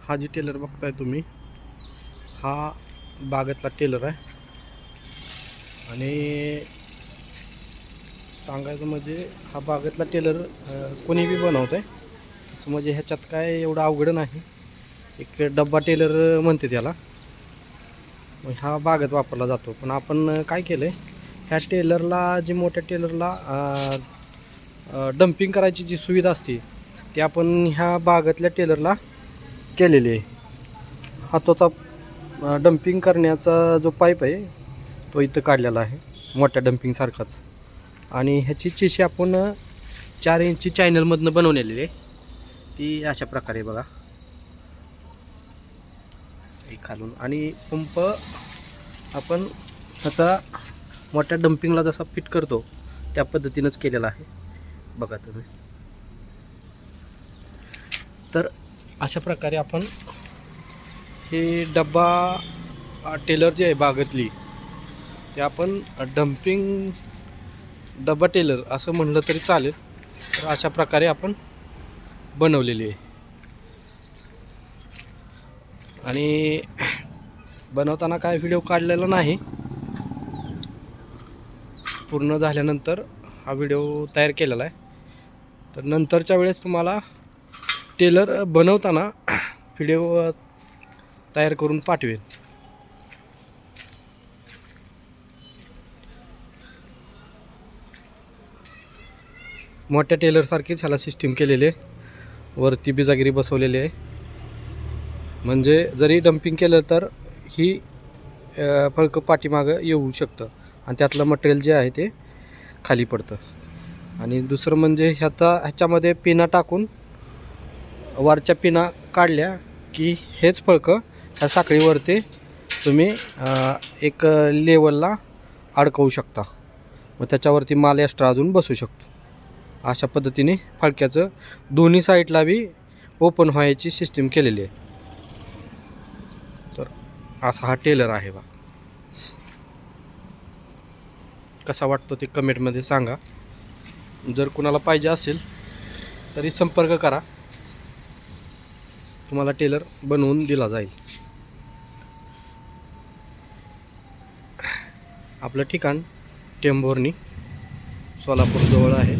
हा जी टेलर बघताय तुम्ही, हा बागातला टेलर आहे. आणि सांगायचं म्हणजे हा बागातला टेलर कोणी बी बनवत आहे. असं म्हणजे ह्याच्यात काय एवढं अवघड नाही. एक डब्बा टेलर म्हणते त्याला. मग हा बागात वापरला जातो. पण आपण काय केलं आहे, ह्या टेलरला जी मोठ्या टेलरला डंपिंग करायची जी सुविधा असते ती आपण ह्या बागातल्या टेलरला केलेली आहे. हाताचा डंपिंग करण्याचा जो पाईप आहे तो इथं काढलेला आहे, मोठ्या डंपिंगसारखाच. आणि ह्याची चिशी आपण 4 इंची चॅनलमधनं बनवलेली आहे. ती अशा प्रकारे बघा, एक खालून. आणि पंप आपण ह्याचा मोठ्या डंपिंगला जसा फिट करतो त्या पद्धतीनंच केलेला आहे, बघा तुम्ही. तर अशा प्रकारे आपण हे डब्बा टेलर जे आहे बागातली, ते आपण डब्बा टेलर असं म्हणलं तरी चालेल. तर अशा प्रकारे आपण बनवलेली आहे. आणि बनवताना काय व्हिडिओ काढलेला नाही, पूर्ण झाल्यानंतर हा व्हिडिओ तयार केलेला आहे. तर नंतरच्या वेळेस तुम्हाला टेलर बनवताना व्हिडिओ तयार करून पाठवेल. मोठ्या टेलरसारखीच ह्याला सिस्टीम केलेली आहे. वरती बिजागिरी बसवलेली आहे, म्हणजे जरी डंपिंग केलं तर ही फळकं पाठीमागं येऊ शकतं आणि त्यातलं मटेरियल जे आहे ते खाली पडतं. आणि दुसरं म्हणजे ह्याच्यामध्ये पिना टाकून वरच्या पिना काढल्या की हेच फळकं ह्या साखळीवरती तुम्ही एक लेवलला अडकवू शकता. मग त्याच्यावरती माल एक्स्ट्रा अजून बसू शकतो. अशा पद्धतीने फळक्याचं दोन्ही साईडला बी ओपन व्हायची सिस्टीम केलेली आहे. तर असा हा टेलर आहे बा. कसा वाटतो ते कमेंटमध्ये सांगा. जर कुणाला पाहिजे असेल तरी संपर्क करा, तुम्हाला टेलर बनवून दिला जाईल. आपलं ठिकाण टेंभुर्णी, सोलापूर जवळ आहे.